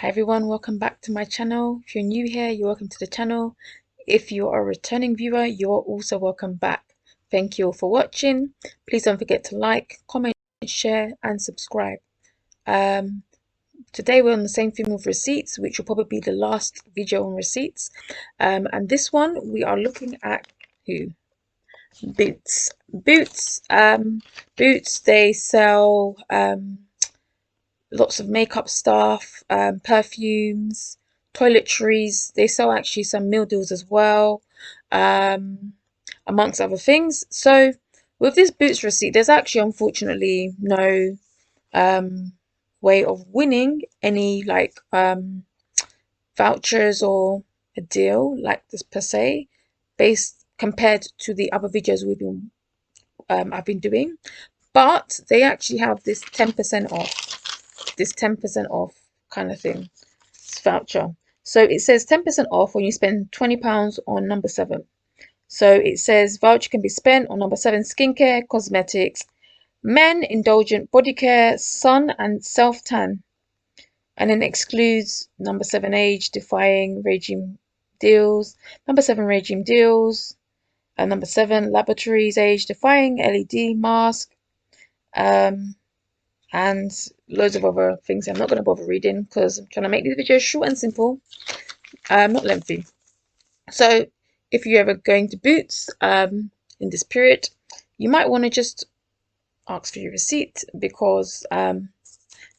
Hi everyone, welcome back to my channel. If you're new here, you're welcome to the channel. If you are a returning viewer, you're also welcome back. Thank you all for watching. Please don't forget to like, comment, share and subscribe. Today we're on the same theme of receipts, which will probably be the last video on receipts. And this one we are looking at who? Boots. Boots, they sell lots of makeup stuff, perfumes, toiletries. They sell actually some meal deals as well, um, amongst other things. So with this Boots receipt, there's actually unfortunately no um, way of winning any like vouchers or a deal like this per se, based compared to the other videos I've been doing. But they actually have this 10% off, kind of thing, this voucher. So it says 10% off when you spend £20 on number 7. So it says voucher can be spent on number 7 skincare, cosmetics, men, indulgent body care, sun and self tan. And then excludes number 7 age defying regime deals, number 7 regime deals, and number 7 laboratories age defying LED mask, and loads of other things I'm not going to bother reading because I'm trying to make these videos short and simple, not lengthy. So if you're ever going to Boots in this period, you might want to just ask for your receipt, because there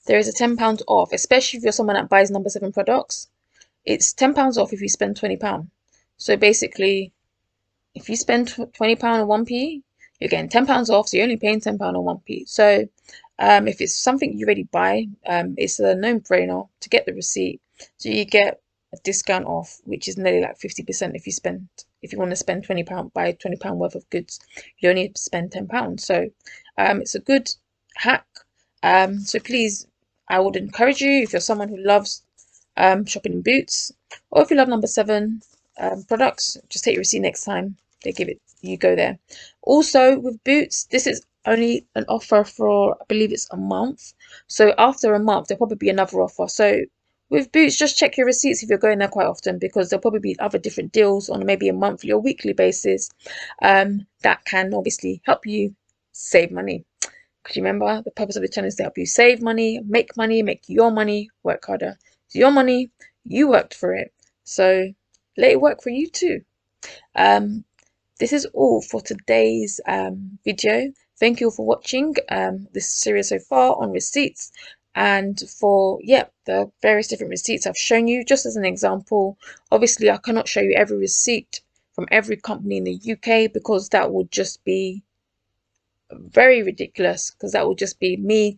is a £10 off, especially if you're someone that buys number 7 products. It's £10 off if you spend £20. So basically, if you spend £20 on 1p, you're getting £10 off, so you're only paying £10 on 1p. So if it's something you already buy, it's a no-brainer to get the receipt. So you get a discount off, which is nearly like 50% if you want to spend £20, buy £20 worth of goods, you only have to spend £10. So it's a good hack. So please, I would encourage you, if you're someone who loves shopping in Boots, or if you love number 7 products, just take your receipt next time they give it, you go there. Also with Boots, this is only an offer for, I believe it's a month. So after a month, there'll probably be another offer. So with Boots, just check your receipts if you're going there quite often, because there'll probably be other different deals on maybe a monthly or weekly basis that can obviously help you save money. Because remember, the purpose of the channel is to help you save money, make your money work harder. It's your money, you worked for it, so let it work for you too. This is all for today's video. Thank you all for watching this series so far on receipts, and for the various different receipts I've shown you just as an example. Obviously I cannot show you every receipt from every company in the UK, because that would just be very ridiculous, because that would just be me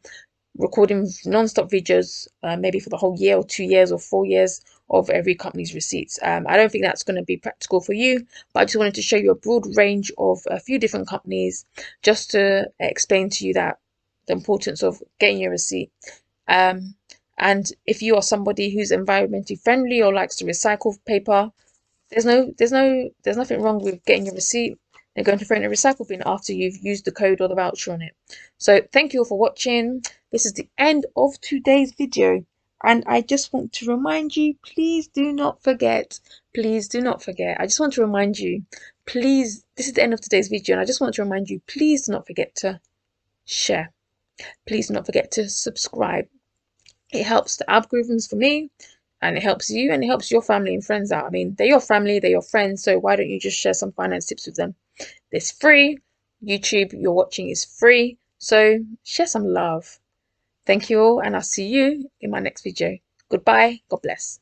recording non-stop videos, maybe for the whole year or 2 years or 4 years of every company's receipts. I don't think that's going to be practical for you, but I just wanted to show you a broad range of a few different companies, just to explain to you that the importance of getting your receipt. And if you are somebody who's environmentally friendly or likes to recycle paper, there's nothing wrong with getting your receipt and going to throw it in a recycle bin after you've used the code or the voucher on it. So thank you all for watching. This is the end of today's video, and I just want to remind you, please do not forget, I just want to remind you, please, this is the end of today's video, and I just want to remind you, please do not forget to share, please do not forget to subscribe. It helps the algorithms for me, and it helps you, and it helps your family and friends out. I mean, they're your family, they're your friends, so why don't you just share some finance tips with them? It's free. YouTube you're watching is free, so share some love. Thank you all, and I'll see you in my next video. Goodbye. God bless.